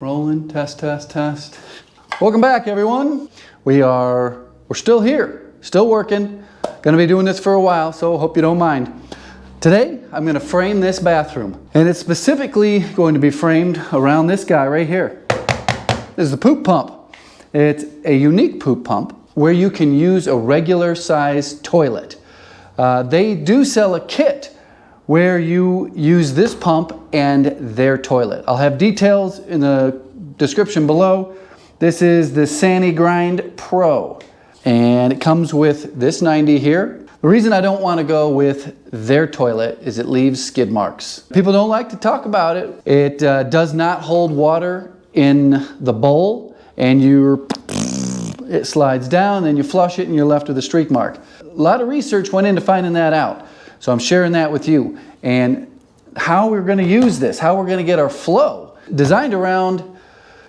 Rolling, test, test, test. Welcome back, everyone. We're still here, still working. Gonna be doing this for a while, so hope you don't mind. Today, I'm gonna frame this bathroom, and it's specifically going to be framed around this guy right here. This is the poop pump. It's a unique poop pump where you can use a regular size toilet. They do sell a kit where you use this pump and their toilet. I'll have details in the description below. This is the SaniGrind Pro, and it comes with this 90 here. The reason I don't want to go with their toilet is it leaves skid marks. People don't like to talk about it. It does not hold water in the bowl, and it slides down, and you flush it and you're left with a streak mark. A lot of research went into finding that out. So I'm sharing that with you, and how we're going to use this, how we're going to get our flow designed around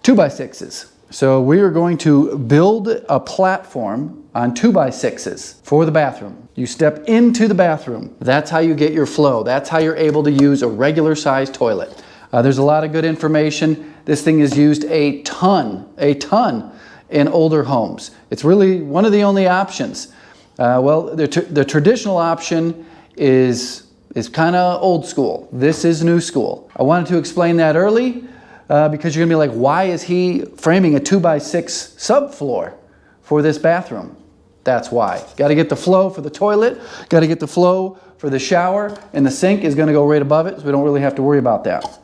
2x6s. So we are going to build a platform on 2x6s for the bathroom. You step into the bathroom. That's how you get your flow. That's how you're able to use a regular size toilet. There's a lot of good information. This thing is used a ton in older homes. It's really one of the only options. Well, the traditional option is kind of old school. This is new school. I wanted to explain that early because you're gonna be like, why is he framing a 2x6 subfloor for this bathroom? That's why. Got to get the flow for the toilet, got to get the flow for the shower, and the sink is gonna go right above it, so we don't really have to worry about that.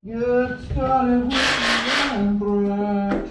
Get started with the anthrax.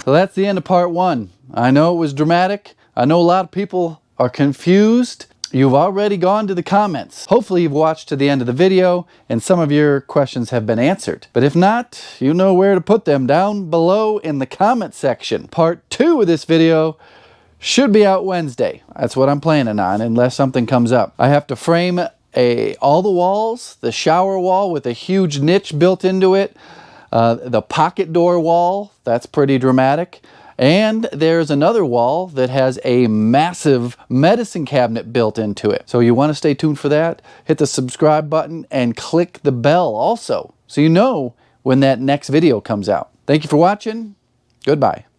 So that's the end of part one. I know it was dramatic. I know a lot of people are confused. You've already gone to the comments. Hopefully you've watched to the end of the video and some of your questions have been answered. But if not, you know where to put them down below in the comment section. Part 2 of this video should be out Wednesday. That's what I'm planning on, unless something comes up. I have to frame all the walls, the shower wall with a huge niche built into it, the pocket door wall, that's pretty dramatic. And there's another wall that has a massive medicine cabinet built into it. So you want to stay tuned for that. Hit the subscribe button and click the bell also, so you know when that next video comes out. Thank you for watching. Goodbye.